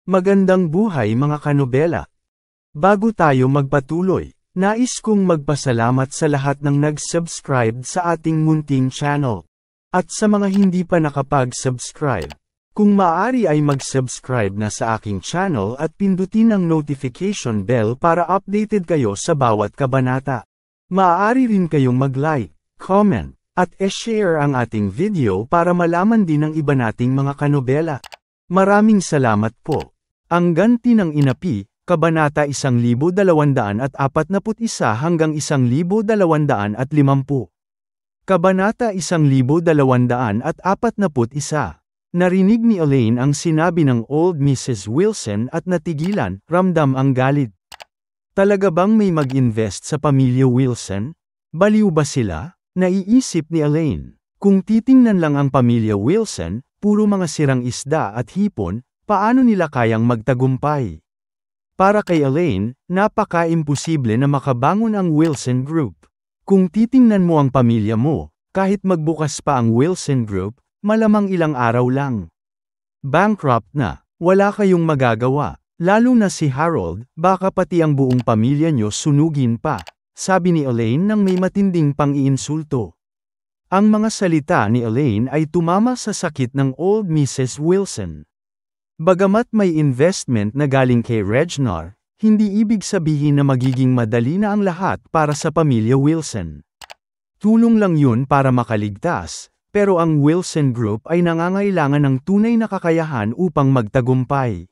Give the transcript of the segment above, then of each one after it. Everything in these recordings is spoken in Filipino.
Magandang buhay mga kanobela. Bago tayo magpatuloy, nais kong magpasalamat sa lahat ng nag-subscribe sa ating munting channel. At sa mga hindi pa nakapag-subscribe, kung maaari ay mag-subscribe na sa aking channel at pindutin ang notification bell para updated kayo sa bawat kabanata. Maaari rin kayong mag-like, comment, at e-share ang ating video para malaman din ng iba nating mga kanobela. Maraming salamat po. Ang ganti ng inapi, Kabanata 1241 hanggang 1250. Kabanata 1241. Narinig ni Elaine ang sinabi ng old Mrs. Wilson at natigilan, ramdam ang galit. Talaga bang may mag-invest sa pamilya Wilson? Baliw ba sila? Naiisip ni Elaine. Kung titingnan lang ang pamilya Wilson, puro mga sirang isda at hipon, paano nila kayang magtagumpay? Para kay Elaine, napaka-imposible na makabangon ang Wilson Group. Kung titingnan mo ang pamilya mo, kahit magbukas pa ang Wilson Group, malamang ilang araw lang. Bankrupt na, wala kayong magagawa. Lalo na si Harold, baka pati ang buong pamilya nyo sunugin pa, sabi ni Elaine nang may matinding pang-iinsulto. Ang mga salita ni Elaine ay tumama sa sakit ng old Mrs. Wilson. Bagamat may investment na galing kay Reginald, hindi ibig sabihin na magiging madali na ang lahat para sa pamilya Wilson. Tulong lang yun para makaligtas, pero ang Wilson Group ay nangangailangan ng tunay na kakayahan upang magtagumpay.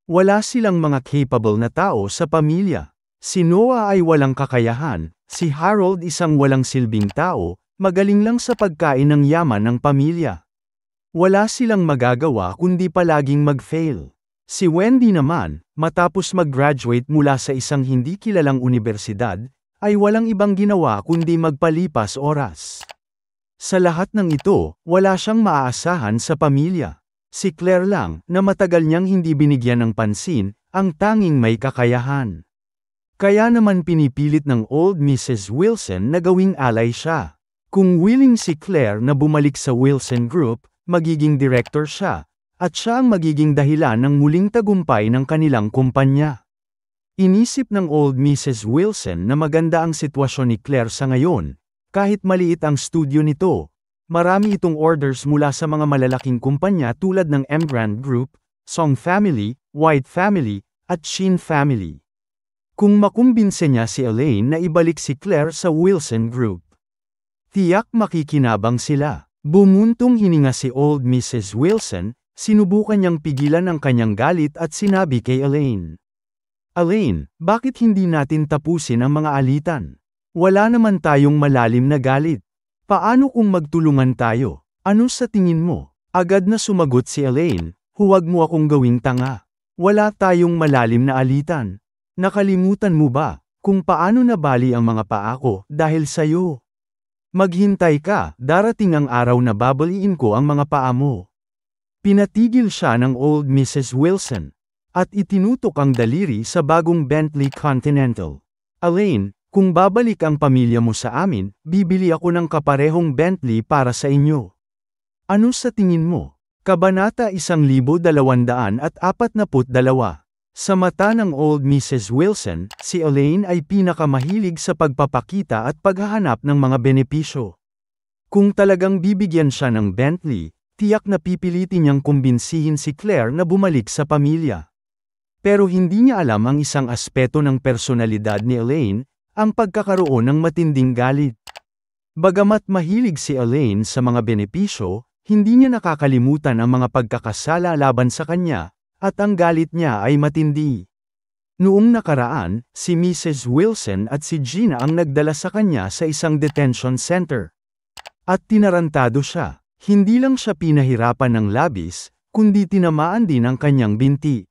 Wala silang mga capable na tao sa pamilya. Si Noah ay walang kakayahan, si Harold isang walang silbing tao, magaling lang sa pagkain ng yaman ng pamilya. Wala silang magagawa kundi palaging mag-fail. Si Wendy naman, matapos mag-graduate mula sa isang hindi kilalang universidad, ay walang ibang ginawa kundi magpalipas oras. Sa lahat ng ito, wala siyang maaasahan sa pamilya. Si Claire lang, na matagal niyang hindi binigyan ng pansin, ang tanging may kakayahan. Kaya naman pinipilit ng old Mrs. Wilson na gawing alay siya. Kung willing si Claire na bumalik sa Wilson Group, magiging director siya, at siya ang magiging dahilan ng muling tagumpay ng kanilang kumpanya. Inisip ng old Mrs. Wilson na maganda ang sitwasyon ni Claire sa ngayon. Kahit maliit ang studio nito, marami itong orders mula sa mga malalaking kumpanya tulad ng Emgrand Group, Song Family, White Family, at Shin Family. Kung makumbinse niya si Elaine na ibalik si Claire sa Wilson Group, tiyak makikinabang sila. Bumuntong hininga si old Mrs. Wilson, sinubukan niyang pigilan ang kanyang galit at sinabi kay Elaine. Elaine, bakit hindi natin tapusin ang mga alitan? Wala naman tayong malalim na galit. Paano kung magtulungan tayo? Ano sa tingin mo? Agad na sumagot si Elaine, huwag mo akong gawing tanga. Wala tayong malalim na alitan. Nakalimutan mo ba, kung paano nabali ang mga paa ko dahil sa'yo? Maghintay ka, darating ang araw na babaliin ko ang mga paa mo. Pinatigil siya ng old Mrs. Wilson, at itinutok ang daliri sa bagong Bentley Continental. Elaine, kung babalik ang pamilya mo sa amin, bibili ako ng kaparehong Bentley para sa inyo. Ano sa tingin mo? Kabanata 1242. Sa mata ng old Mrs. Wilson, si Elaine ay pinakamahilig sa pagpapakita at paghahanap ng mga benepisyo. Kung talagang bibigyan siya ng Bentley, tiyak na pipilitin niyang kumbinsihin si Claire na bumalik sa pamilya. Pero hindi niya alam ang isang aspeto ng personalidad ni Elaine, ang pagkakaroon ng matinding galit. Bagamat mahilig si Elaine sa mga benepisyo, hindi niya nakakalimutan ang mga pagkakasala laban sa kanya, at ang galit niya ay matindi. Noong nakaraan, si Mrs. Wilson at si Gina ang nagdala sa kanya sa isang detention center. At tinarantado siya. Hindi lang siya pinahirapan ng labis, kundi tinamaan din ang kanyang binti.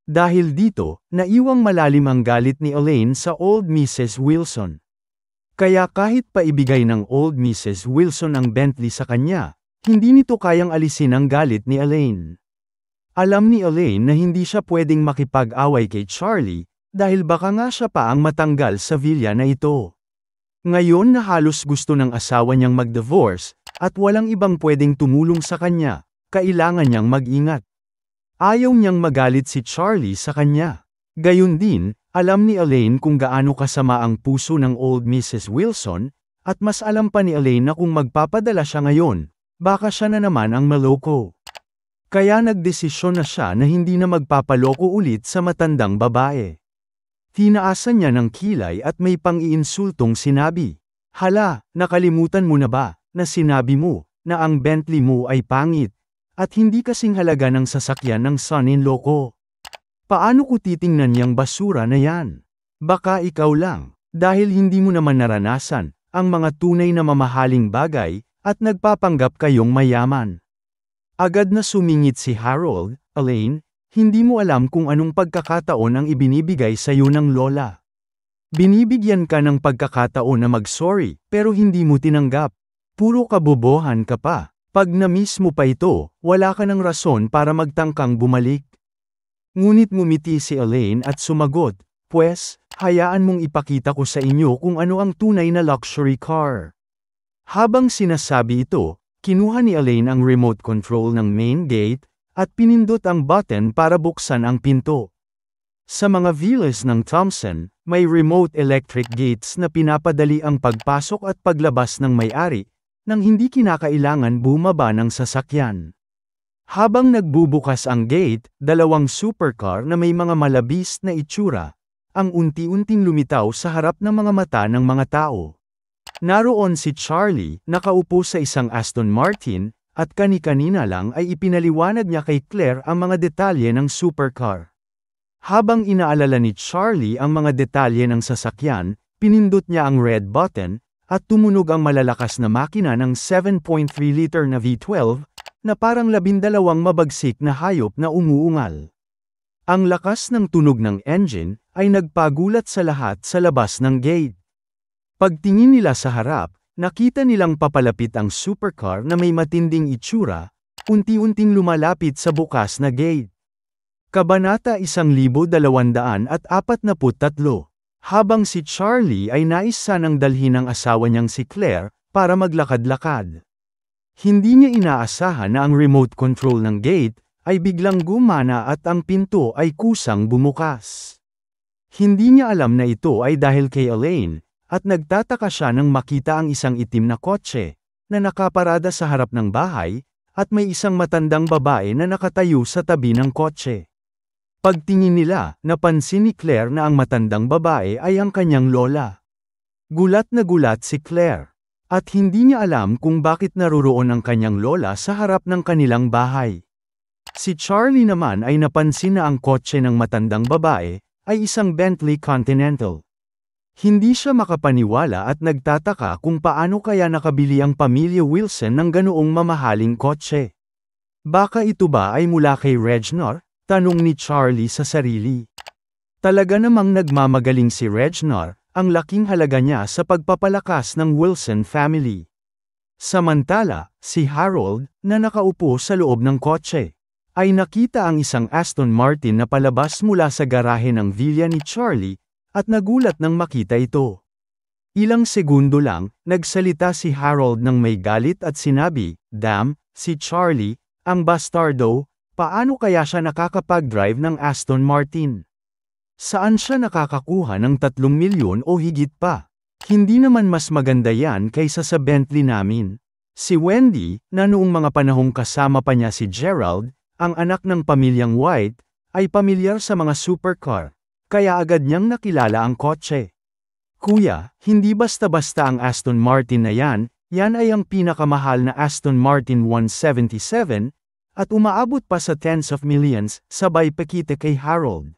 Dahil dito, naiwang malalim ang galit ni Elaine sa old Mrs. Wilson. Kaya kahit paibigay ng old Mrs. Wilson ang Bentley sa kanya, hindi nito kayang alisin ang galit ni Elaine. Alam ni Elaine na hindi siya pwedeng makipag-away kay Charlie, dahil baka nga siya pa ang matanggal sa villa na ito. Ngayon na halos gusto ng asawa niyang mag-divorce, at walang ibang pwedeng tumulong sa kanya, kailangan niyang mag-ingat. Ayaw niyang magalit si Charlie sa kanya. Gayun din, alam ni Elaine kung gaano kasama ang puso ng old Mrs. Wilson, at mas alam pa ni Elaine na kung magpapadala siya ngayon, baka siya na naman ang maloko. Kaya nagdesisyon na siya na hindi na magpapaloko ulit sa matandang babae. Tinaasan niya ng kilay at may pang-iinsultong sinabi, "Hala, nakalimutan mo na ba, na sinabi mo, na ang Bentley mo ay pangit, at hindi kasing halaga ng sasakyan ng son-in-law ko? Paano ko titingnan yang basura na yan? Baka ikaw lang, dahil hindi mo naman naranasan ang mga tunay na mamahaling bagay, at nagpapanggap kayong mayaman." Agad na sumingit si Harold. "Elaine, hindi mo alam kung anong pagkakataon ang ibinibigay sa iyo ng lola. Binibigyan ka ng pagkakataon na mag-sorry, pero hindi mo tinanggap. Puro kabobohan ka pa. Pag na-miss mo pa ito, wala ka ng rason para magtangkang bumalik." Ngunit ngumiti si Elaine at sumagot, "Pwes, hayaan mong ipakita ko sa inyo kung ano ang tunay na luxury car." Habang sinasabi ito, kinuha ni Elaine ang remote control ng main gate, at pinindot ang button para buksan ang pinto. Sa mga villas ng Thompson, may remote electric gates na pinapadali ang pagpasok at paglabas ng may-ari, nang hindi kinakailangan bumaba ng sasakyan. Habang nagbubukas ang gate, dalawang supercar na may mga malabis na itsura, ang unti-unting lumitaw sa harap ng mga mata ng mga tao. Naroon si Charlie, nakaupo sa isang Aston Martin, at kani-kanina lang ay ipinaliwanag niya kay Claire ang mga detalye ng supercar. Habang inaalala ni Charlie ang mga detalye ng sasakyan, pinindot niya ang red button, at tumunog ang malalakas na makina ng 7.3-liter na V12, na parang 12 mabagsik na hayop na umuungal. Ang lakas ng tunog ng engine ay nagpagulat sa lahat sa labas ng gate. Pagtingin nila sa harap, nakita nilang papalapit ang supercar na may matinding itsura, unti-unting lumalapit sa bukas na gate. Kabanata 1243. Habang si Charlie ay nais sanang dalhin ang asawa niyang si Claire para maglakad-lakad. Hindi niya inaasahan na ang remote control ng gate ay biglang gumana at ang pinto ay kusang bumukas. Hindi niya alam na ito ay dahil kay Elaine, at nagtataka siya nang makita ang isang itim na kotse na nakaparada sa harap ng bahay, at may isang matandang babae na nakatayo sa tabi ng kotse. Pagtingin nila, napansin ni Claire na ang matandang babae ay ang kanyang lola. Gulat na gulat si Claire. At hindi niya alam kung bakit naroroon ang kanyang lola sa harap ng kanilang bahay. Si Charlie naman ay napansin na ang kotse ng matandang babae ay isang Bentley Continental. Hindi siya makapaniwala at nagtataka kung paano kaya nakabili ang pamilya Wilson ng ganoong mamahaling kotse. Baka ito ba ay mula kay Reginald? Tanong ni Charlie sa sarili. Talaga namang nagmamagaling si Reginald. Ang laking halaga niya sa pagpapalakas ng Wilson family. Samantala, si Harold, na nakaupo sa loob ng kotse, ay nakita ang isang Aston Martin na palabas mula sa garahe ng villa ni Charlie, at nagulat nang makita ito. Ilang segundo lang, nagsalita si Harold ng may galit at sinabi, "Damn, si Charlie, ang bastardo, paano kaya siya nakakapag-drive ng Aston Martin? Saan siya nakakakuha ng 3 milyon o higit pa? Hindi naman mas maganda yan kaysa sa Bentley namin." Si Wendy, na noong mga panahong kasama pa niya si Gerald, ang anak ng pamilyang White, ay pamilyar sa mga supercar, kaya agad niyang nakilala ang kotse. "Kuya, hindi basta-basta ang Aston Martin na yan ay ang pinakamahal na Aston Martin 177, at umaabot pa sa tens of millions," sabay pakita kay Harold.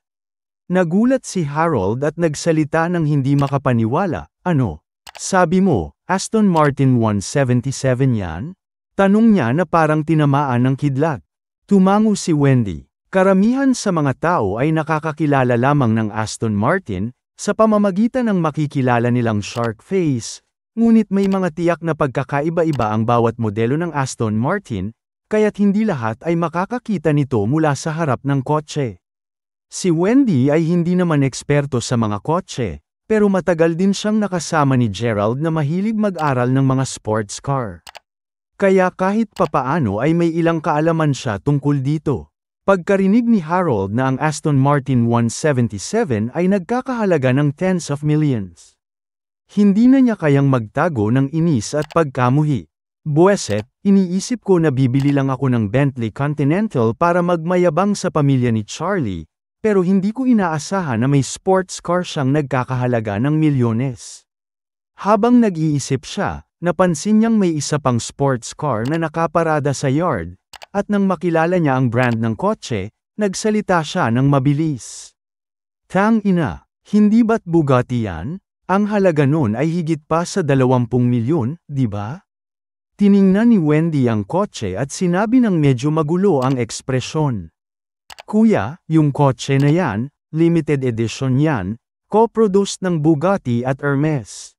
Nagulat si Harold at nagsalita ng hindi makapaniwala. "Ano? Sabi mo, Aston Martin 177 yan?" Tanong niya na parang tinamaan ng kidlat. Tumango si Wendy. Karamihan sa mga tao ay nakakakilala lamang ng Aston Martin, sa pamamagitan ng makikilala nilang shark face, ngunit may mga tiyak na pagkakaiba-iba ang bawat modelo ng Aston Martin, kaya't hindi lahat ay makakakita nito mula sa harap ng kotse. Si Wendy ay hindi naman eksperto sa mga kotse, pero matagal din siyang nakasama ni Gerald na mahilig mag-aral ng mga sports car. Kaya kahit papaano ay may ilang kaalaman siya tungkol dito. Pagkarinig ni Harold na ang Aston Martin 177 ay nagkakahalaga ng tens of millions. Hindi na niya kayang magtago ng inis at pagkamuhi. Bueset, iniisip ko na bibili lang ako ng Bentley Continental para magmayabang sa pamilya ni Charlie, pero hindi ko inaasahan na may sports car siyang nagkakahalaga ng milyones. Habang nag-iisip siya, napansin niyang may isa pang sports car na nakaparada sa yard, at nang makilala niya ang brand ng kotse, nagsalita siya ng mabilis. Tang ina, hindi ba't Bugatti yan? Ang halaga nun ay higit pa sa 20 milyon, di ba? Tiningnan ni Wendy ang kotse at sinabi ng medyo magulo ang ekspresyon. Kuya, yung kotse na yan, limited edition yan, co-produced ng Bugatti at Hermes.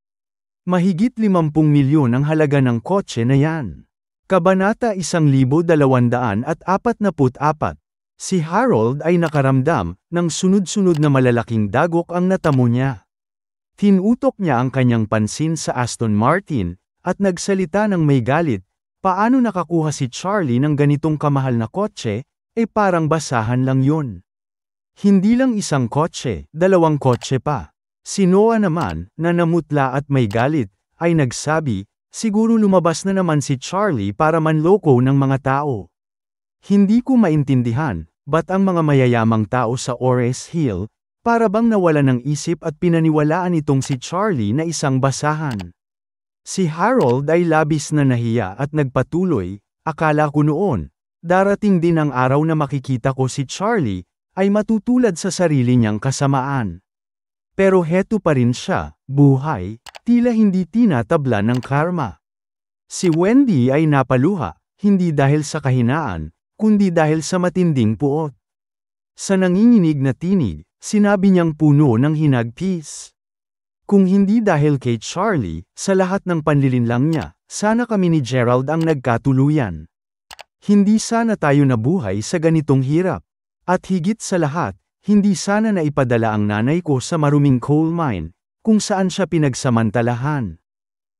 Mahigit 50 milyon ang halaga ng kotse na yan. Kabanata 1244. Si Harold ay nakaramdam ng sunod-sunod na malalaking dagok ang natamo niya. Tinutok niya ang kanyang pansin sa Aston Martin, at nagsalita ng may galit, paano nakakuha si Charlie ng ganitong kamahal na kotse, parang basahan lang yun. Hindi lang isang kotse, 2 kotse pa. Si Noah naman, na namutla at may galit, ay nagsabi, siguro lumabas na naman si Charlie para manloko ng mga tao. Hindi ko maintindihan, ba't ang mga mayayamang tao sa Ores Hill, para bang nawala ng isip at pinaniwalaan itong si Charlie na isang basahan. Si Harold ay labis na nahiya at nagpatuloy, akala ko noon, darating din ang araw na makikita ko si Charlie, ay matutulad sa sarili niyang kasamaan. Pero heto pa rin siya, buhay, tila hindi tinatabla ng karma. Si Wendy ay napaluha, hindi dahil sa kahinaan, kundi dahil sa matinding puot. Sa nanginginig na tinig, sinabi niyang puno ng hinagpis. Kung hindi dahil kay Charlie, sa lahat ng panlilinlang niya, sana kami ni Gerald ang nagkatuluyan. Hindi sana tayo nabuhay sa ganitong hirap. At higit sa lahat, hindi sana naipadala ang nanay ko sa maruming coal mine, kung saan siya pinagsamantalahan.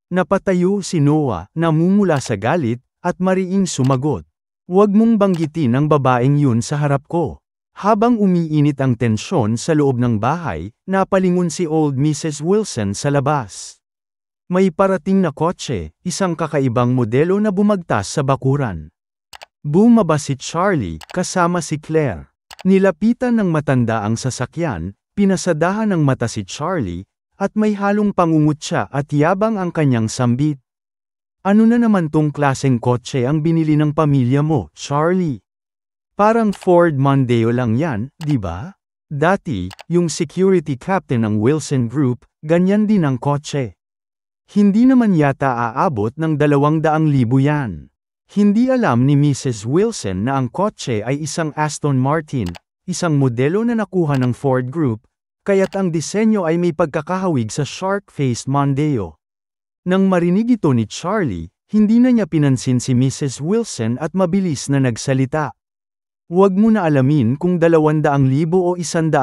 Napatayo si Noah, namumula sa galit, at mariing sumagot. Huwag mong banggitin ang babaeng yun sa harap ko. Habang umiinit ang tensyon sa loob ng bahay, napalingon si old Mrs. Wilson sa labas. May parating na kotse, isang kakaibang modelo na bumagtas sa bakuran. Bumaba si Charlie, kasama si Claire. Nilapitan ng matanda ang sasakyan, pinasadahan ng mata si Charlie, at may halong pangungutya at yabang ang kanyang sambit. Ano na naman tong klaseng kotse ang binili ng pamilya mo, Charlie? Parang Ford Mondeo lang yan, di ba? Dati, yung security captain ng Wilson Group, ganyan din ang kotse. Hindi naman yata aabot ng 200,000 yan. Hindi alam ni Mrs. Wilson na ang kotse ay isang Aston Martin, isang modelo na nakuha ng Ford Group, kaya't ang disenyo ay may pagkakahawig sa shark-faced Mondeo. Nang marinig ito ni Charlie, hindi na niya pinansin si Mrs. Wilson at mabilis na nagsalita. Huwag mo na alamin kung 200,000 o 100,000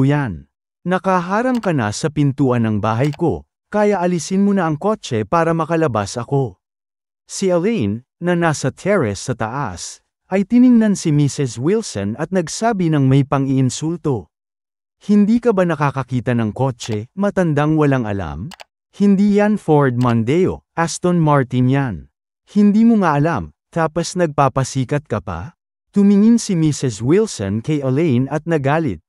yan. Nakaharang ka na sa pintuan ng bahay ko, kaya alisin mo na ang kotse para makalabas ako. Si Elaine, na nasa terrace sa taas, ay tiningnan si Mrs. Wilson at nagsabi ng may pang-iinsulto. Hindi ka ba nakakakita ng kotse, matandang walang alam? Hindi yan Ford Mondeo, Aston Martin yan. Hindi mo nga alam, tapos nagpapasikat ka pa? Tumingin si Mrs. Wilson kay Elaine at nagalit.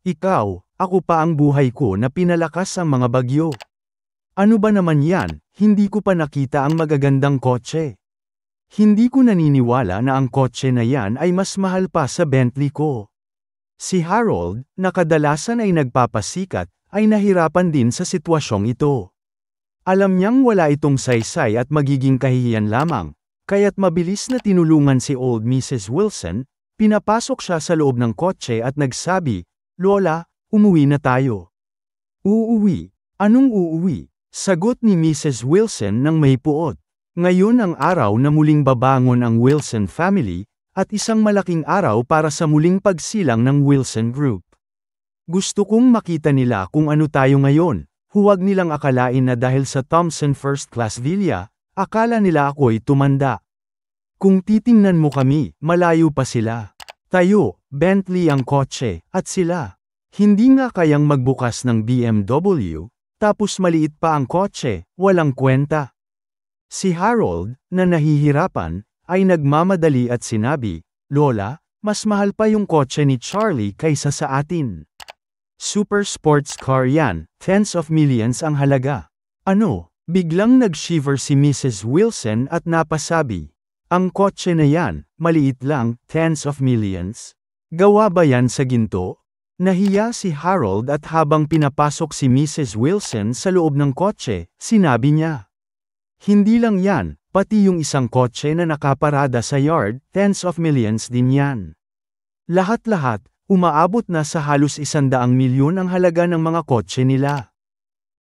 Ikaw, ako pa ang buhay ko na pinalakas ang mga bagyo. Ano ba naman yan, hindi ko pa nakita ang magagandang kotse. Hindi ko naniniwala na ang kotse na yan ay mas mahal pa sa Bentley ko. Si Harold, na kadalasan ay nagpapasikat, ay nahirapan din sa sitwasyong ito. Alam niyang wala itong saysay at magiging kahihiyan lamang. Kaya't mabilis na tinulungan si old Mrs. Wilson, pinapasok siya sa loob ng kotse at nagsabi, Lola, umuwi na tayo. Uuwi? Anong uuwi? Sagot ni Mrs. Wilson ng may puot. Ngayon ang araw na muling babangon ang Wilson family, at isang malaking araw para sa muling pagsilang ng Wilson Group. Gusto kong makita nila kung ano tayo ngayon, huwag nilang akalain na dahil sa Thompson First Class Villa, akala nila ako'y tumanda. Kung titingnan mo kami, malayo pa sila. Tayo, Bentley ang kotse, at sila. Hindi nga kayang magbukas ng BMW, tapos maliit pa ang kotse, walang kwenta. Si Harold, na nahihirapan, ay nagmamadali at sinabi, Lola, mas mahal pa yung kotse ni Charlie kaysa sa atin. Super sports car yan, tens of millions ang halaga. Ano? Biglang nag-shiver si Mrs. Wilson at napasabi. Ang kotse na yan, maliit lang, tens of millions. Gawa ba yan sa ginto? Nahiya si Harold at habang pinapasok si Mrs. Wilson sa loob ng kotse, sinabi niya. Hindi lang yan, pati yung isang kotse na nakaparada sa yard, tens of millions din yan. Lahat-lahat, umaabot na sa halos 100 milyon ang halaga ng mga kotse nila.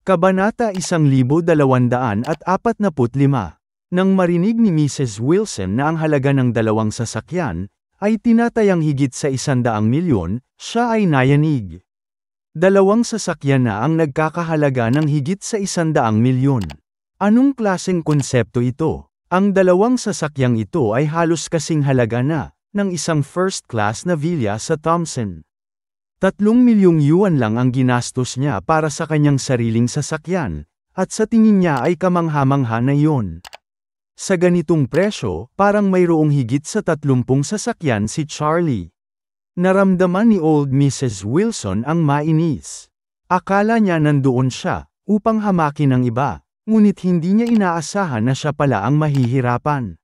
Kabanata 1245. Nang marinig ni Mrs. Wilson na ang halaga ng 2 sasakyan, ay tinatayang higit sa 100 milyon, siya ay nayanig. 2 sasakyan na ang nagkakahalaga ng higit sa 100 milyon. Anong klaseng konsepto ito? Ang 2 sasakyang ito ay halos kasing halaga na, ng isang first-class na villa sa Thompson. 3 milyong yuan lang ang ginastos niya para sa kanyang sariling sasakyan, at sa tingin niya ay kamangha-mangha na iyon. Sa ganitong presyo, parang mayroong higit sa 30 sasakyan si Charlie. Naramdaman ni old Mrs. Wilson ang mainis. Akala niya nandoon siya, upang hamakin ang iba, ngunit hindi niya inaasahan na siya pala ang mahihirapan.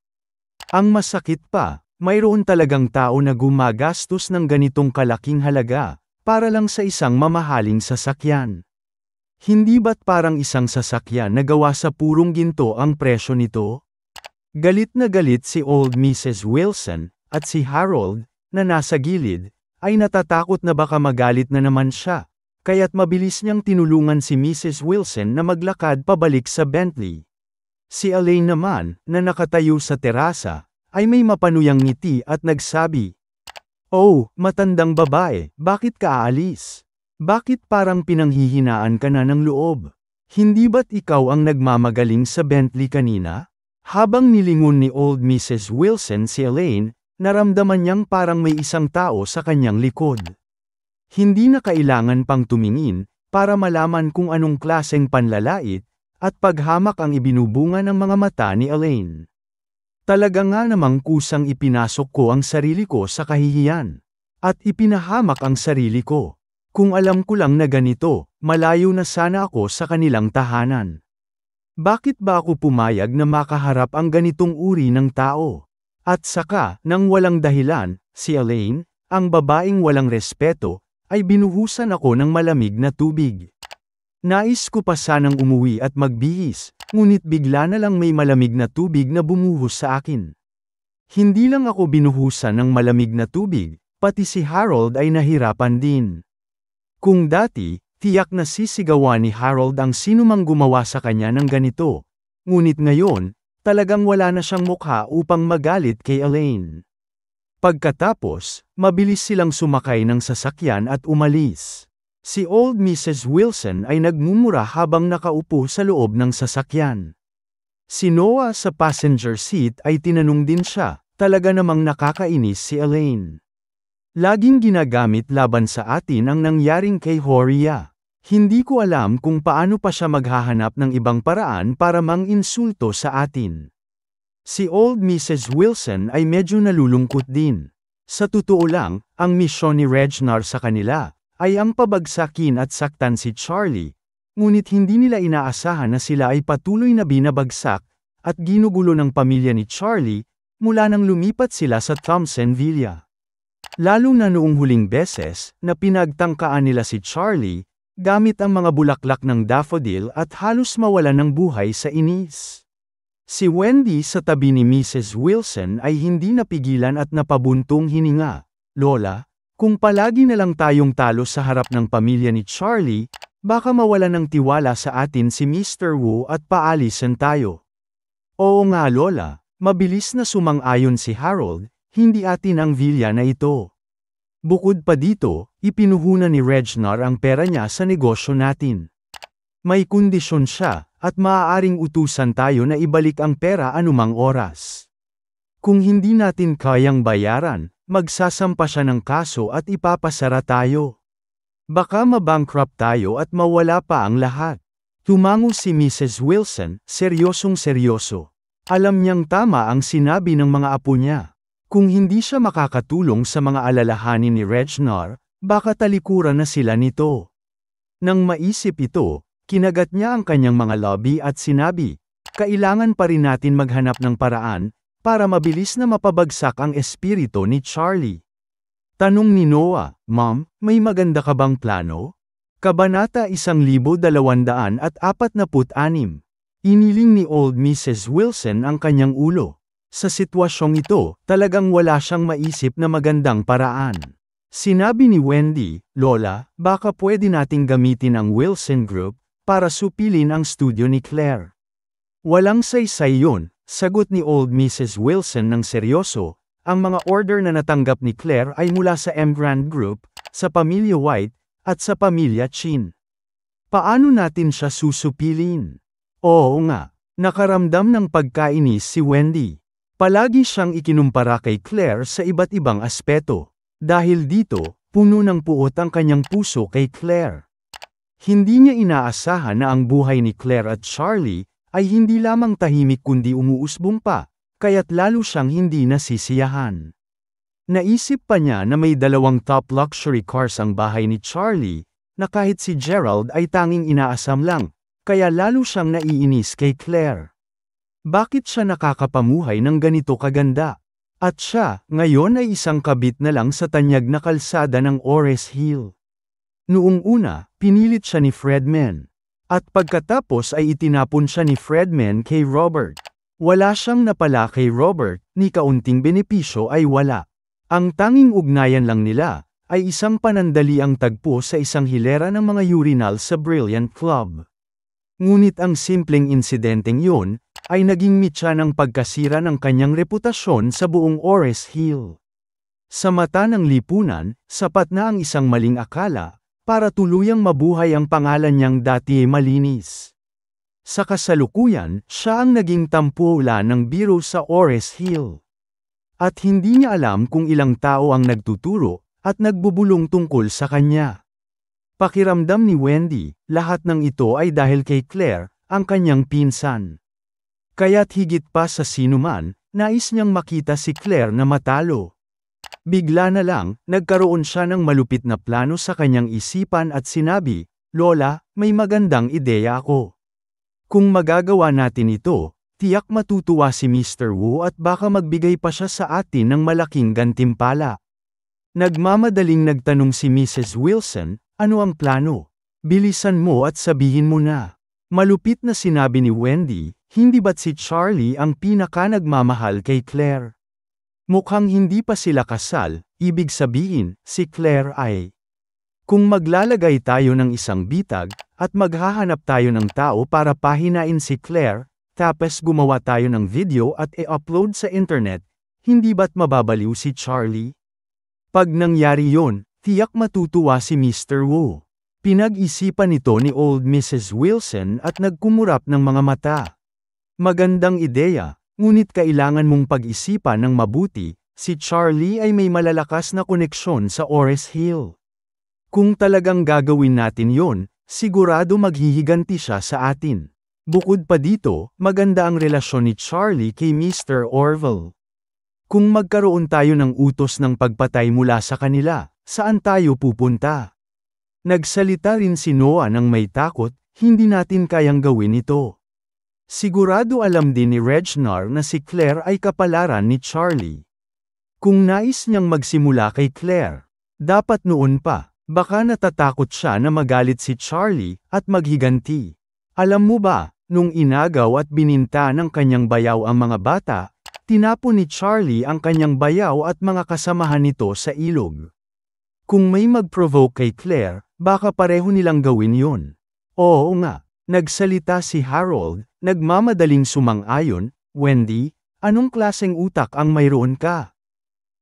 Ang masakit pa, mayroon talagang tao na gumagastos ng ganitong kalaking halaga, para lang sa isang mamahaling sasakyan. Hindi ba't parang isang sasakyan na gawa sa purong ginto ang presyo nito? Galit na galit si old Mrs. Wilson, at si Harold, na nasa gilid, ay natatakot na baka magalit na naman siya, kaya't mabilis niyang tinulungan si Mrs. Wilson na maglakad pabalik sa Bentley. Si Elaine naman, na nakatayo sa terasa, ay may mapanuyang ngiti at nagsabi, Oh, matandang babae, bakit ka aalis? Bakit parang pinanghihinaan ka na ng loob? Hindi ba't ikaw ang nagmamagaling sa Bentley kanina? Habang nilingon ni old Mrs. Wilson si Elaine, naramdaman niyang parang may isang tao sa kanyang likod. Hindi na kailangan pang tumingin, para malaman kung anong klaseng panlalait, at paghamak ang ibinubunga ng mga mata ni Elaine. Talaga nga namang kusang ipinasok ko ang sarili ko sa kahihiyan. At ipinahamak ang sarili ko. Kung alam ko lang na ganito, malayo na sana ako sa kanilang tahanan. Bakit ba ako pumayag na makaharap ang ganitong uri ng tao? At saka, nang walang dahilan, si Elaine, ang babaeng walang respeto, ay binuhusan ako ng malamig na tubig. Nais ko pa sanang umuwi at magbihis, ngunit bigla na lang may malamig na tubig na bumuhos sa akin. Hindi lang ako binuhusan ng malamig na tubig, pati si Harold ay nahirapan din. Kung dati, tiyak na sisigawan ni Harold ang sinumang gumawa sa kanya ng ganito. Ngunit ngayon, talagang wala na siyang mukha upang magalit kay Elaine. Pagkatapos, mabilis silang sumakay ng sasakyan at umalis. Si old Mrs. Wilson ay nagmumura habang nakaupo sa loob ng sasakyan. Si Noah sa passenger seat ay tinanong din siya, talaga namang nakakainis si Elaine. Laging ginagamit laban sa atin ang nangyaring kay Horia. Hindi ko alam kung paano pa siya maghahanap ng ibang paraan para mang-insulto sa atin. Si old Mrs. Wilson ay medyo nalulungkot din. Sa totoo lang, ang misyon ni Reginald sa kanila ay ang pabagsakin at saktan si Charlie, ngunit hindi nila inaasahan na sila ay patuloy na binabagsak at ginugulo ng pamilya ni Charlie mula nang lumipat sila sa Thompson Villa. Lalo na noong huling beses na pinagtangkaan nila si Charlie, gamit ang mga bulaklak ng daffodil at halos mawala ng buhay sa inis. Si Wendy sa tabi ni Mrs. Wilson ay hindi napigilan at napabuntong hininga. Lola, kung palagi na lang tayong talo sa harap ng pamilya ni Charlie, baka mawala ng tiwala sa atin si Mr. Wu at paalisan tayo. Oo nga Lola, mabilis na sumang-ayon si Harold. Hindi atin ang villa na ito. Bukod pa dito, ipinuhunan ni Reginald ang pera niya sa negosyo natin. May kondisyon siya, at maaaring utusan tayo na ibalik ang pera anumang oras. Kung hindi natin kayang bayaran, magsasampa siya ng kaso at ipapasara tayo. Baka mabankrupt tayo at mawala pa ang lahat. Tumango si Mrs. Wilson, seryosong-seryoso. Alam niyang tama ang sinabi ng mga apo niya. Kung hindi siya makakatulong sa mga alalahanin ni Reginald, baka talikuran na sila nito. Nang maisip ito, kinagat niya ang kanyang mga lobby at sinabi, kailangan pa rin natin maghanap ng paraan, para mabilis na mapabagsak ang espiritu ni Charlie. Tanong ni Noah, Ma'am, may maganda ka bang plano? Kabanata 1246. Iniling ni Old Mrs. Wilson ang kanyang ulo. Sa sitwasyong ito, talagang wala siyang maisip na magandang paraan. Sinabi ni Wendy, Lola, baka pwede nating gamitin ang Wilson Group para supilin ang studio ni Claire. Walang saysay yun, sagot ni Old Mrs. Wilson ng seryoso. Ang mga order na natanggap ni Claire ay mula sa Emgrand Group, sa pamilya White, at sa pamilya Chin. Paano natin siya susupilin? Oo nga, nakaramdam ng pagkainis si Wendy. Palagi siyang ikinumpara kay Claire sa iba't ibang aspeto. Dahil dito, puno ng puot ang kanyang puso kay Claire. Hindi niya inaasahan na ang buhay ni Claire at Charlie ay hindi lamang tahimik kundi umuusbong pa, kaya't lalo siyang hindi nasisiyahan. Naisip pa niya na may 2 top luxury cars ang bahay ni Charlie, na kahit si Gerald ay tanging inaasam lang, kaya lalo siyang naiinis kay Claire. Bakit siya nakakapamuhay ng ganito kaganda? At siya, ngayon ay isang kabit na lang sa tanyag na kalsada ng Ores Hill. Noong una, pinilit siya ni Fredman. At pagkatapos ay itinapon siya ni Fredman kay Robert. Wala siyang napala kay Robert, ni kaunting benepisyo ay wala. Ang tanging ugnayan lang nila, ay isang panandaliang tagpo sa isang hilera ng mga urinal sa Brilliant Club. Ngunit ang simpleng insidenteng yun, ay naging mitya ng pagkasira ng kanyang reputasyon sa buong Ores Hill. Sa mata ng lipunan, sapat na ang isang maling akala, para tuluyang mabuhay ang pangalan niyang dati malinis. Sa kasalukuyan, siya ang naging tampulan ng biro sa Ores Hill. At hindi niya alam kung ilang tao ang nagtuturo, at nagbubulong tungkol sa kanya. Pakiramdam ni Wendy, lahat ng ito ay dahil kay Claire, ang kanyang pinsan. Kaya't higit pa sa sinuman, nais niyang makita si Claire na matalo. Bigla na lang, nagkaroon siya ng malupit na plano sa kanyang isipan at sinabi, Lola, may magandang ideya ako. Kung magagawa natin ito, tiyak matutuwa si Mr. Wu at baka magbigay pa siya sa atin ng malaking gantimpala. Nagmamadaling nagtanong si Mrs. Wilson, ano ang plano? Bilisan mo at sabihin mo na. Malupit na sinabi ni Wendy, hindi ba't si Charlie ang pinaka nagmamahal kay Claire? Mukhang hindi pa sila kasal, ibig sabihin, si Claire ay. Kung maglalagay tayo ng isang bitag, at maghahanap tayo ng tao para pahinain si Claire, tapos gumawa tayo ng video at i-upload sa internet, hindi ba't mababaliw si Charlie? Pag nangyari yon, tiyak matutuwa si Mr. Wu. Pinag-isipan ito ni Old Mrs. Wilson at nagkumurap ng mga mata. Magandang ideya, ngunit kailangan mong pag-isipan ng mabuti, si Charlie ay may malalakas na koneksyon sa Ores Hill. Kung talagang gagawin natin yon, sigurado maghihiganti siya sa atin. Bukod pa dito, maganda ang relasyon ni Charlie kay Mr. Orville. Kung magkaroon tayo ng utos ng pagpatay mula sa kanila, saan tayo pupunta? Nagsalita rin si Noah ng may takot, hindi natin kayang gawin ito. Sigurado alam din ni Reginald na si Claire ay kapalaran ni Charlie. Kung nais niyang magsimula kay Claire, dapat noon pa, baka natatakot siya na magalit si Charlie at maghiganti. Alam mo ba, nung inagaw at bininta ng kanyang bayaw ang mga bata, tinapon ni Charlie ang kanyang bayaw at mga kasamahan nito sa ilog. Kung may mag-provoke kay Claire, baka pareho nilang gawin yon. Oo nga, nagsalita si Harold, nagmamadaling sumang-ayon, Wendy, anong klaseng utak ang mayroon ka?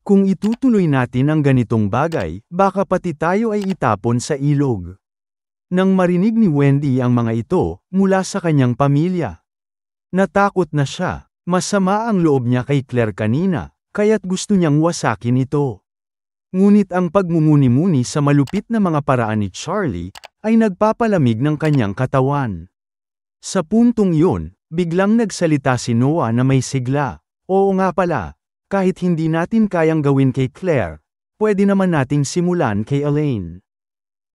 Kung itutuloy natin ang ganitong bagay, baka pati tayo ay itapon sa ilog. Nang marinig ni Wendy ang mga ito, mula sa kanyang pamilya. Natakot na siya, masama ang loob niya kay Claire kanina, kaya't gusto niyang wasakin ito. Ngunit ang pagmumuni-muni sa malupit na mga paraan ni Charlie, ay nagpapalamig ng kanyang katawan. Sa puntong yun, biglang nagsalita si Noah na may sigla. Oo nga pala, kahit hindi natin kayang gawin kay Claire, pwede naman nating simulan kay Elaine.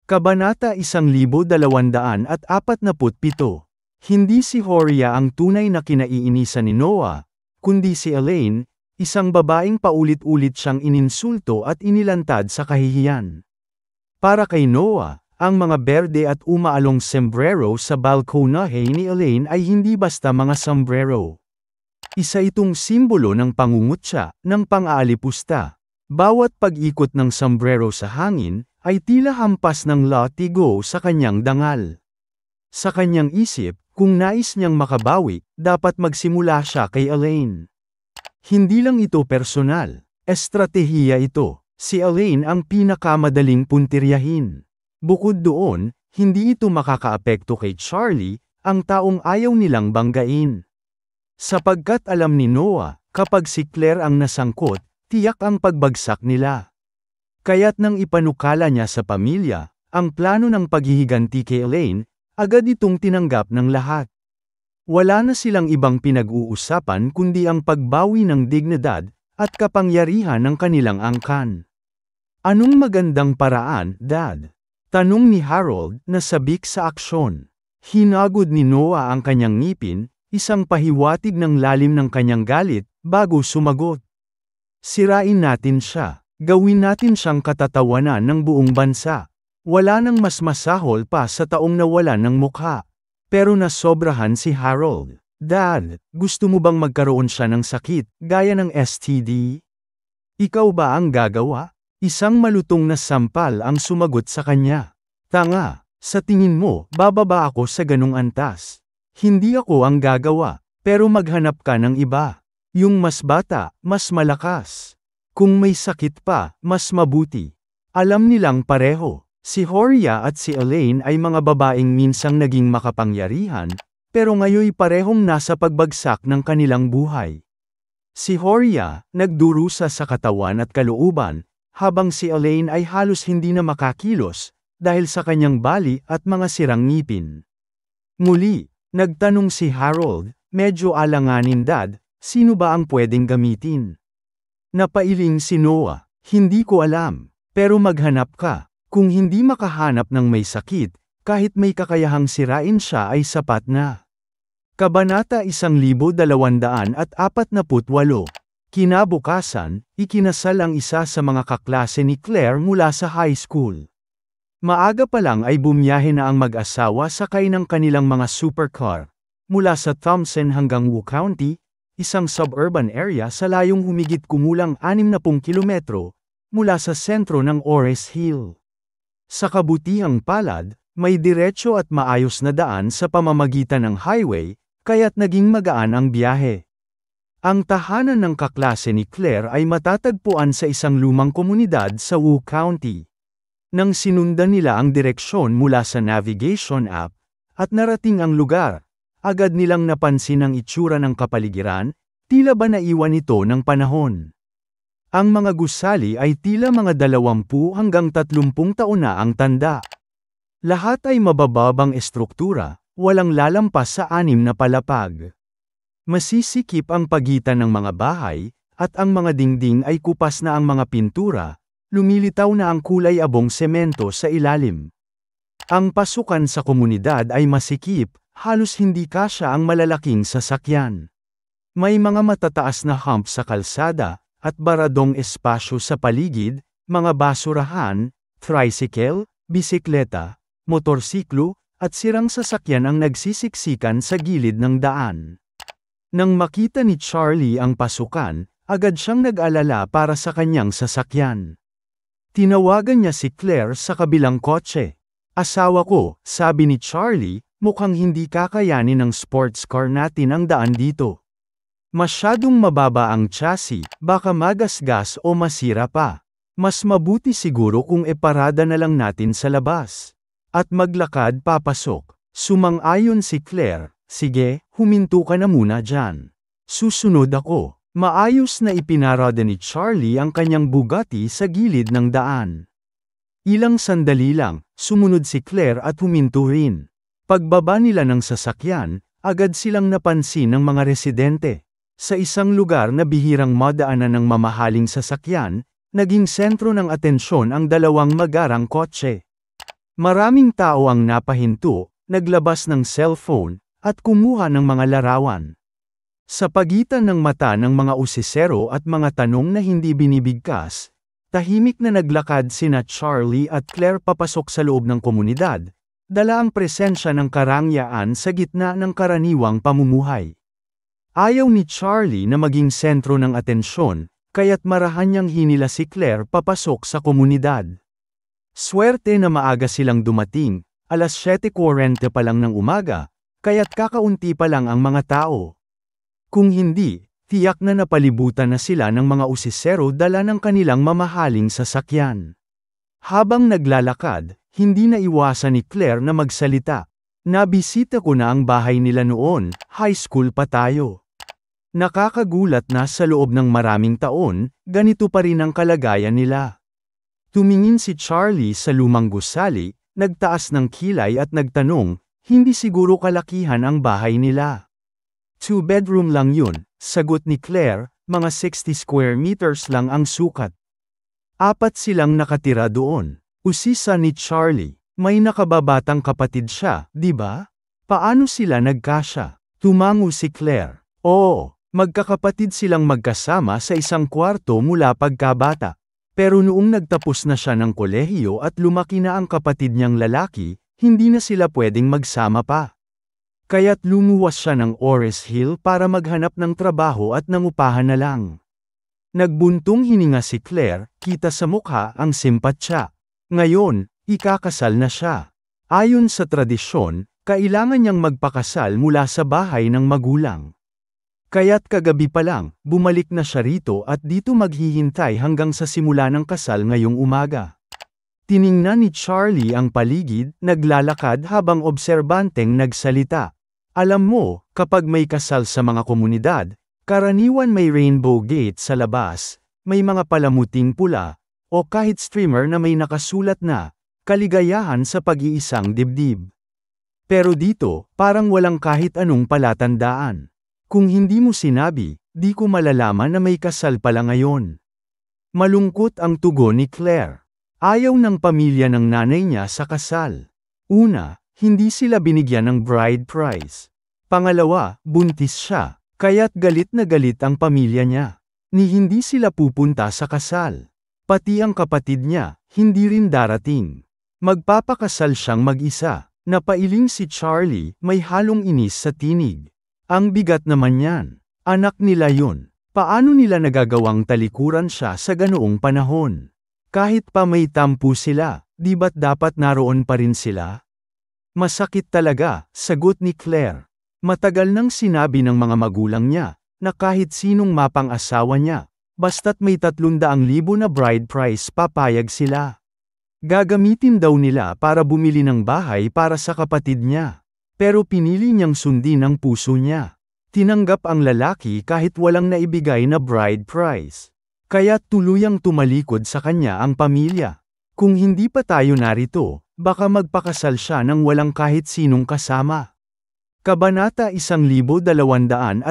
Kabanata 1247. Hindi si Horia ang tunay na kinaiinisan ni Noah, kundi si Elaine, isang babaeng paulit-ulit siyang ininsulto at inilantad sa kahihiyan. Para kay Noah, ang mga berde at umaalong sombrero sa balkonahe ni Elaine ay hindi basta mga sombrero. Isa itong simbolo ng pangungutya, ng pang-aalipusta. Bawat pag-ikot ng sombrero sa hangin, ay tila hampas ng latigo sa kanyang dangal. Sa kanyang isip, kung nais niyang makabawi, dapat magsimula siya kay Elaine. Hindi lang ito personal, estratehiya ito. Si Elaine ang pinakamadaling puntiryahin. Bukod doon, hindi ito makakaapekto kay Charlie, ang taong ayaw nilang banggain. Sapagkat alam ni Noah, kapag si Claire ang nasangkot, tiyak ang pagbagsak nila. Kaya't nang ipanukala niya sa pamilya, ang plano ng paghihiganti kay Elaine, agad itong tinanggap ng lahat. Wala na silang ibang pinag-uusapan kundi ang pagbawi ng dignidad, at kapangyarihan ng kanilang angkan. Anong magandang paraan, Dad? Tanong ni Harold, na sabik sa aksyon. Hinagod ni Noah ang kanyang ngipin, isang pahiwatig ng lalim ng kanyang galit, bago sumagot. Sirain natin siya. Gawin natin siyang katatawanan ng buong bansa. Wala nang mas masahol pa sa taong nawalan ng mukha. Pero nasobrahan si Harold. Dad, gusto mo bang magkaroon siya ng sakit, gaya ng STD? Ikaw ba ang gagawa? Isang malutong na sampal ang sumagot sa kanya. Tanga, sa tingin mo, bababa ako sa ganung antas. Hindi ako ang gagawa, pero maghanap ka ng iba. Yung mas bata, mas malakas. Kung may sakit pa, mas mabuti. Alam nilang pareho, si Horia at si Elaine ay mga babaeng minsang naging makapangyarihan, pero ngayoy parehong nasa pagbagsak ng kanilang buhay. Si Horia, nagdurusa sa katawan at kalooban, habang si Elaine ay halos hindi na makakilos, dahil sa kanyang bali at mga sirang ngipin. Muli, nagtanong si Harold, medyo alanganin, Dad, sino ba ang pwedeng gamitin? Napailing si Noah, hindi ko alam, pero maghanap ka. Kung hindi makahanap ng may sakit, kahit may kakayahang sirain siya ay sapat na. Kabanata 1248. Kinabukasan, ikinasal ang isa sa mga kaklase ni Claire mula sa high school. Maaga pa lang ay bumiyahe na ang mag-asawa sakay ng kanilang mga supercar, mula sa Thompson hanggang Wu County, isang suburban area sa layong humigit kumulang 60 kilometro, mula sa sentro ng Ores Hill. Sa kabutihang palad, may diretso at maayos na daan sa pamamagitan ng highway, kaya't naging magaan ang biyahe. Ang tahanan ng kaklase ni Claire ay matatagpuan sa isang lumang komunidad sa Wu County. Nang sinundan nila ang direksyon mula sa navigation app, at narating ang lugar, agad nilang napansin ang itsura ng kapaligiran, tila ba naiwan ito ng panahon. Ang mga gusali ay tila mga 20 hanggang 30 taon na ang tanda. Lahat ay mabababang estruktura, walang lalampas sa 6 na palapag. Masisikip ang pagitan ng mga bahay, at ang mga dingding ay kupas na ang mga pintura, lumilitaw na ang kulay abong semento sa ilalim. Ang pasukan sa komunidad ay masikip, halos hindi kasya ang malalaking sasakyan. May mga matataas na hump sa kalsada, at baradong espasyo sa paligid, mga basurahan, tricycle, bisikleta, motorsiklo, at sirang sasakyan ang nagsisiksikan sa gilid ng daan. Nang makita ni Charlie ang pasukan, agad siyang nag-alala para sa kanyang sasakyan. Tinawagan niya si Claire sa kabilang kotse. Asawa ko, sabi ni Charlie, mukhang hindi kakayanin ng sports car natin ang daan dito. Masyadong mababa ang chassis, baka magasgas o masira pa. Mas mabuti siguro kung eparada na lang natin sa labas. At maglakad papasok. Sumang-ayon si Claire, sige, huminto ka na muna dyan. Susunod ako. Maayos na ipinarada ni Charlie ang kanyang Bugatti sa gilid ng daan. Ilang sandali lang, sumunod si Claire at huminto rin. Pagbaba nila ng sasakyan, agad silang napansin ng mga residente. Sa isang lugar na bihirang madaanan ng mamahaling sasakyan, naging sentro ng atensyon ang dalawang magarang kotse. Maraming tao ang napahinto, naglabas ng cellphone, at kumuha ng mga larawan. Sa pagitan ng mata ng mga usisero at mga tanong na hindi binibigkas, tahimik na naglakad sina Charlie at Claire papasok sa loob ng komunidad, dala ang presensya ng karangyaan sa gitna ng karaniwang pamumuhay. Ayaw ni Charlie na maging sentro ng atensyon, kaya't marahan niyang hinila si Claire papasok sa komunidad. Swerte na maaga silang dumating, alas 7:40 pa lang ng umaga, kaya't kakaunti pa lang ang mga tao. Kung hindi, tiyak na napalibutan na sila ng mga usisero dala ng kanilang mamahaling sasakyan. Habang naglalakad, hindi na iwasan ni Claire na magsalita. Nabisita ko na ang bahay nila noon, high school pa tayo. Nakakagulat na sa loob ng maraming taon, ganito pa rin ang kalagayan nila. Tumingin si Charlie sa lumang gusali, nagtaas ng kilay at nagtanong, hindi siguro kalakihan ang bahay nila. 2-bedroom lang yun, sagot ni Claire, mga 60 square meters lang ang sukat. 4 silang nakatira doon. Usisa ni Charlie, may nakababatang kapatid siya, di ba? Paano sila nagkasya? Tumango si Claire. Oo, magkakapatid silang magkasama sa isang kwarto mula pagkabata. Pero noong nagtapos na siya ng kolehiyo at lumaki na ang kapatid niyang lalaki, hindi na sila pwedeng magsama pa. Kaya't lumuwas siya ng Ores Hill para maghanap ng trabaho at nangupahan na lang. Nagbuntong hininga si Claire, kita sa mukha ang simpatsya. Ngayon, ikakasal na siya. Ayon sa tradisyon, kailangan niyang magpakasal mula sa bahay ng magulang. Kaya't kagabi pa lang, bumalik na siya rito at dito maghihintay hanggang sa simula ng kasal ngayong umaga. Tiningnan ni Charlie ang paligid, naglalakad habang obserbanteng nagsalita. Alam mo, kapag may kasal sa mga komunidad, karaniwan may rainbow gate sa labas, may mga palamuting pula, o kahit streamer na may nakasulat na, kaligayahan sa pag-iisang dibdib. Pero dito, parang walang kahit anong palatandaan. Kung hindi mo sinabi, di ko malalaman na may kasal pala ngayon. Malungkot ang tugon ni Claire. Ayaw ng pamilya ng nanay niya sa kasal. Una, hindi sila binigyan ng bride price. Pangalawa, buntis siya, kaya't galit na galit ang pamilya niya. Ni hindi sila pupunta sa kasal. Pati ang kapatid niya, hindi rin darating. Magpapakasal siyang mag-isa. Napailing si Charlie, may halong inis sa tinig. Ang bigat naman yan. Anak nila yun. Paano nila nagagawang talikuran siya sa ganoong panahon? Kahit pa may tampo sila, di ba't dapat naroon pa rin sila? Masakit talaga, sagot ni Claire. Matagal nang sinabi ng mga magulang niya, na kahit sinong mapang-asawa niya, basta't may 300,000 na bride price papayag sila. Gagamitin daw nila para bumili ng bahay para sa kapatid niya. Pero pinili niyang sundin ang puso niya. Tinanggap ang lalaki kahit walang naibigay na bride price. Kaya tuluyang tumalikod sa kanya ang pamilya. Kung hindi pa tayo narito, baka magpakasal siya ng walang kahit sinong kasama. Kabanata 1249.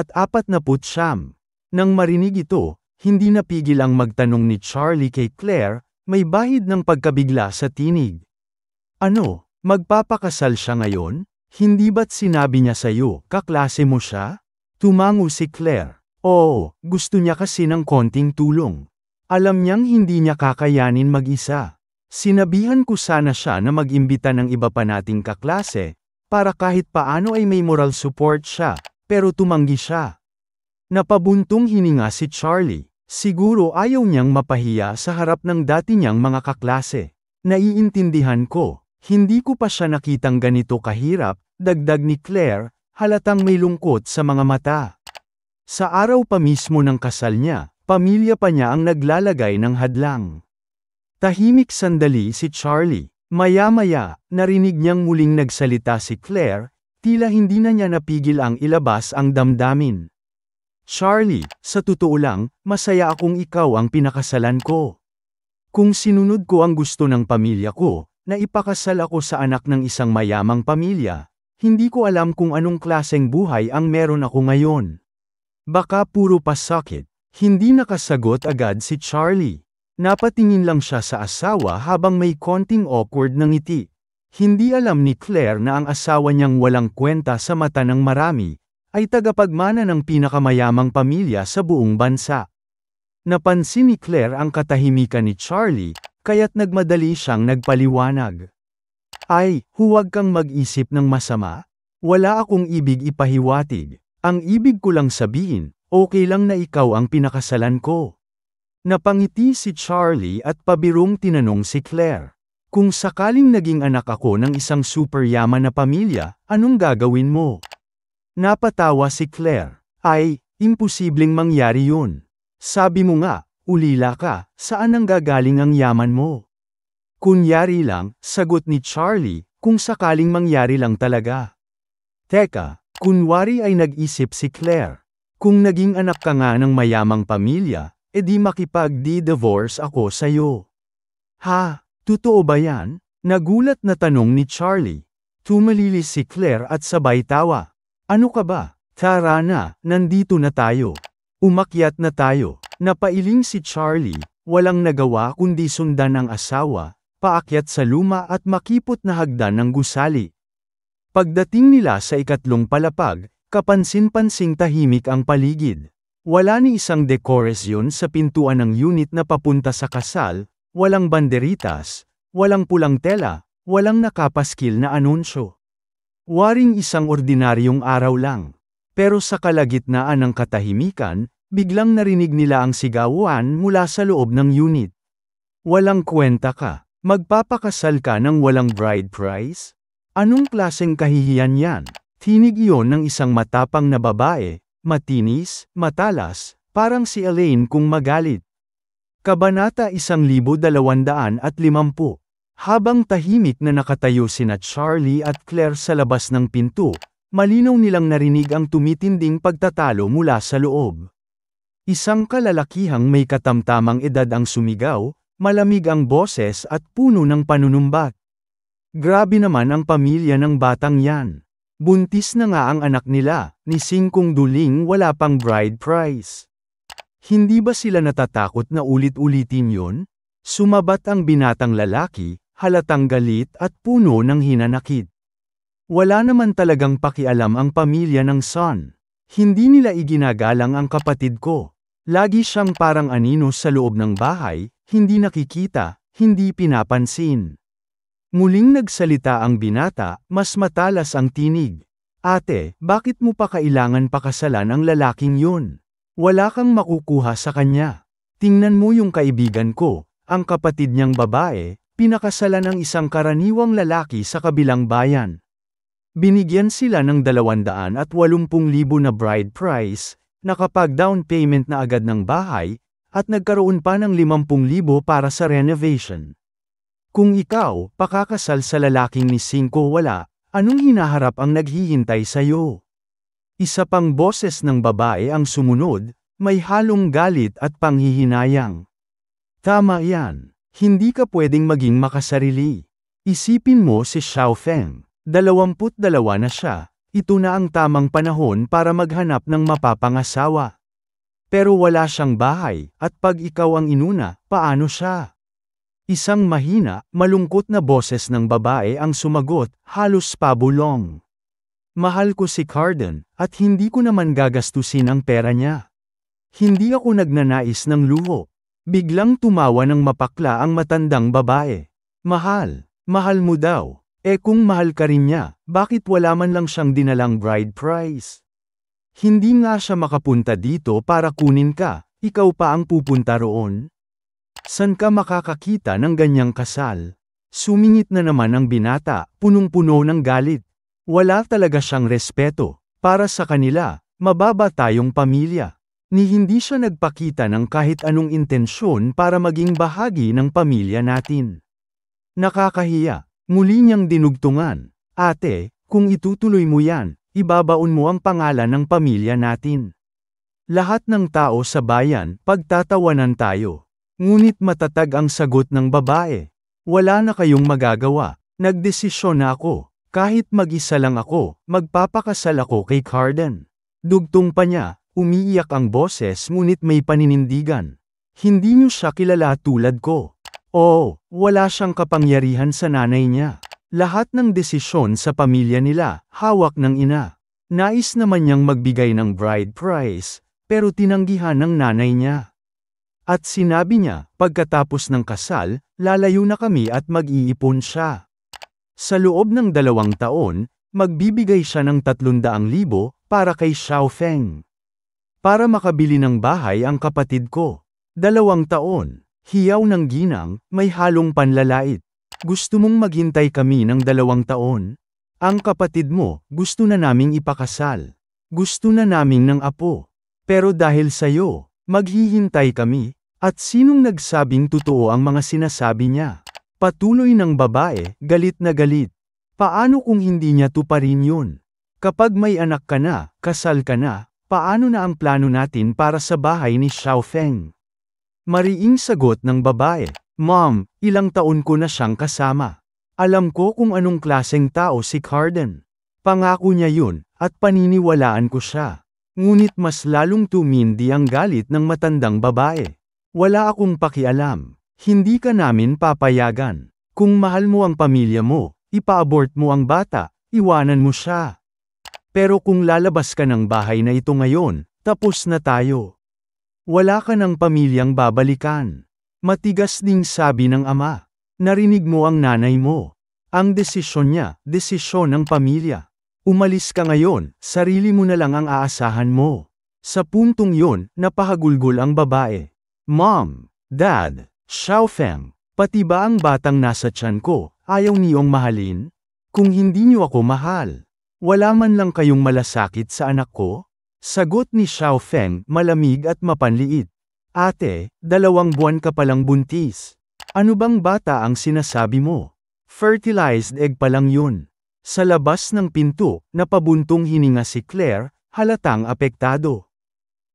Nang marinig ito, hindi napigil ang magtanong ni Charlie kay Claire, may bahid ng pagkabigla sa tinig. Ano, magpapakasal siya ngayon? Hindi ba't sinabi niya sa'yo, kaklase mo siya? Tumango si Claire. Oo, gusto niya kasi ng konting tulong. Alam niyang hindi niya kakayanin mag-isa. Sinabihan ko sana siya na mag-imbita ng iba pa nating kaklase, para kahit paano ay may moral support siya, pero tumanggi siya. Napabuntong hininga si Charlie. Siguro ayaw niyang mapahiya sa harap ng dati niyang mga kaklase. Naiintindihan ko. Hindi ko pa siya nakitang ganito kahirap, dagdag ni Claire, halatang may lungkot sa mga mata. Sa araw pa mismo ng kasal niya, pamilya pa niya ang naglalagay ng hadlang. Tahimik sandali si Charlie. Maya-maya, narinig niyang muling nagsalita si Claire, tila hindi na niya napigil ang ilabas ang damdamin. Charlie, sa totoo lang, masaya akong ikaw ang pinakasalan ko. Kung sinunod ko ang gusto ng pamilya ko, na ipakasal ako sa anak ng isang mayamang pamilya, hindi ko alam kung anong klaseng buhay ang meron ako ngayon. Baka puro pasakit. Hindi nakasagot agad si Charlie. Napatingin lang siya sa asawa habang may konting awkward na ngiti. Hindi alam ni Claire na ang asawa niyang walang kwenta sa mata ng marami, ay tagapagmana ng pinakamayamang pamilya sa buong bansa. Napansin ni Claire ang katahimikan ni Charlie, kaya't nagmadali siyang nagpaliwanag. Ay, huwag kang mag-isip ng masama. Wala akong ibig ipahiwatig. Ang ibig ko lang sabihin, okay lang na ikaw ang pinakasalan ko. Napangiti si Charlie at pabirong tinanong si Claire. Kung sakaling naging anak ako ng isang super yaman na pamilya, anong gagawin mo? Napatawa si Claire. Ay, imposibleng mangyari yun. Sabi mo nga, ulila ka, saan ang gagaling ang yaman mo? Kunyari lang, sagot ni Charlie, kung sakaling mangyari lang talaga. Teka, kunwari ay nag-isip si Claire. Kung naging anak ka nga ng mayamang pamilya, edi makipag-divorce ako sa'yo. Ha? Totoo ba yan? Nagulat na tanong ni Charlie. Tumalilis si Claire at sabay tawa. Ano ka ba? Tara na, nandito na tayo. Umakyat na tayo. Napailing si Charlie, walang nagawa kundi sundan ang asawa, paakyat sa luma at makipot na hagdan ng gusali. Pagdating nila sa ikatlong palapag, kapansin-pansing tahimik ang paligid. Wala ni isang dekorasyon sa pintuan ng unit na papunta sa kasal, walang banderitas, walang pulang tela, walang nakapaskil na anunsyo. Waring isang ordinaryong araw lang. Pero sa kalagitnaan ng katahimikan, biglang narinig nila ang sigawan mula sa loob ng unit. Walang kwenta ka. Magpapakasal ka ng walang bride price? Anong klaseng kahihiyan yan? Tinig iyon ng isang matapang na babae, matinis, matalas, parang si Elaine kung magalit. Kabanata 1250. Habang tahimik na nakatayo sina Charlie at Claire sa labas ng pinto, malinaw nilang narinig ang tumitinding pagtatalo mula sa loob. Isang kalalakihang may katamtamang edad ang sumigaw, malamig ang boses at puno ng panunumbat. Grabe naman ang pamilya ng batang yan. Buntis na nga ang anak nila, ni singkong duling wala pang bride price. Hindi ba sila natatakot na ulit-ulitin yon? Sumabat ang binatang lalaki, halatang galit at puno ng hinanakit. Wala naman talagang pakialam ang pamilya ng Son. Hindi nila iginagalang ang kapatid ko. Lagi siyang parang anino sa loob ng bahay, hindi nakikita, hindi pinapansin. Muling nagsalita ang binata, mas matalas ang tinig. Ate, bakit mo pa kailangan pakasalan ang lalaking yun? Wala kang makukuha sa kanya. Tingnan mo yung kaibigan ko, ang kapatid niyang babae, pinakasalan ng isang karaniwang lalaki sa kabilang bayan. Binigyan sila ng 280,000 na bride price, nakapag-down payment na agad ng bahay, at nagkaroon pa ng 50,000 para sa renovation. Kung ikaw, pakakasal sa lalaking ni Singko wala, anong hinaharap ang naghihintay sa'yo? Isa pang boses ng babae ang sumunod, may halong galit at panghihinayang. Tama yan. Hindi ka pwedeng maging makasarili. Isipin mo si Xiao Feng. 22 na siya, ito na ang tamang panahon para maghanap ng mapapangasawa. Pero wala siyang bahay, at pag ikaw ang inuna, paano siya? Isang mahina, malungkot na boses ng babae ang sumagot, halos pabulong. Mahal ko si Carden, at hindi ko naman gagastusin ang pera niya. Hindi ako nagnanais ng luho. Biglang tumawa ng mapakla ang matandang babae. Mahal mo daw. Kung mahal ka rin niya, bakit wala man lang siyang dinalang bride price? Hindi nga siya makapunta dito para kunin ka, ikaw pa ang pupunta roon? San ka makakakita ng ganyang kasal? Sumingit na naman ang binata, punong-puno ng galit. Wala talaga siyang respeto. Para sa kanila, mababa tayong pamilya. Ni hindi siya nagpakita ng kahit anong intensyon para maging bahagi ng pamilya natin. Nakakahiya. Muli niyang dinugtungan. Ate, kung itutuloy mo yan, ibabaon mo ang pangalan ng pamilya natin. Lahat ng tao sa bayan, pagtatawanan tayo. Ngunit matatag ang sagot ng babae. Wala na kayong magagawa. Nagdesisyon na ako. Kahit mag-isa lang ako, magpapakasal ako kay Carden. Dugtong pa niya, umiiyak ang boses ngunit may paninindigan. Hindi niyo siya kilala tulad ko. Oo, wala siyang kapangyarihan sa nanay niya. Lahat ng desisyon sa pamilya nila, hawak ng ina. Nais naman niyang magbigay ng bride price, pero tinanggihan ng nanay niya. At sinabi niya, pagkatapos ng kasal, lalayo na kami at mag-iipon siya. Sa loob ng 2 taon, magbibigay siya ng 300,000 para kay Xiaofeng. Para makabili ng bahay ang kapatid ko. 2 taon, hiyaw ng ginang, may halong panlalait. Gusto mong maghintay kami ng 2 taon? Ang kapatid mo, gusto na naming ipakasal. Gusto na naming ng apo. Pero dahil sa'yo, maghihintay kami. At sinong nagsabing totoo ang mga sinasabi niya? Patuloy ng babae, galit na galit. Paano kung hindi niya tuparin yun? Kapag may anak ka na, kasal ka na, paano na ang plano natin para sa bahay ni Xiaofeng? Mariing sagot ng babae, Mom, ilang taon ko na siyang kasama. Alam ko kung anong klaseng tao si Carden. Pangako niya yun, at paniniwalaan ko siya. Ngunit mas lalong tumindi ang galit ng matandang babae. Wala akong pakialam. Hindi ka namin papayagan. Kung mahal mo ang pamilya mo, ipa-abort mo ang bata, iwanan mo siya. Pero kung lalabas ka ng bahay na ito ngayon, tapos na tayo. Wala ka ng pamilyang babalikan. Matigas ding sabi ng ama. Narinig mo ang nanay mo. Ang desisyon niya, desisyon ng pamilya. Umalis ka ngayon, sarili mo na lang ang aasahan mo. Sa puntong yon, napahagulgol ang babae. Mom, Dad, Xiaofeng, pati ba ang batang nasa tiyan ko, ayaw niyong mahalin? Kung hindi niyo ako mahal, wala man lang kayong malasakit sa anak ko? Sagot ni Xiaofeng, malamig at mapanliit. Ate, 2 buwan ka palang buntis. Ano bang bata ang sinasabi mo? Fertilized egg pa lang yun. Sa labas ng pinto, napabuntong hininga si Claire, halatang apektado.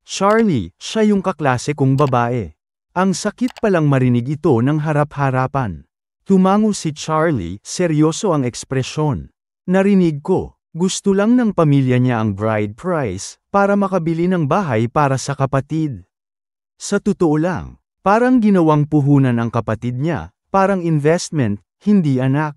Charlie, siya yung kaklase kong babae. Ang sakit palang marinig ito ng harap-harapan. Tumango si Charlie, seryoso ang ekspresyon. Narinig ko, gusto lang ng pamilya niya ang bride price, para makabili ng bahay para sa kapatid. Sa totoo lang, parang ginawang puhunan ang kapatid niya, parang investment, hindi anak.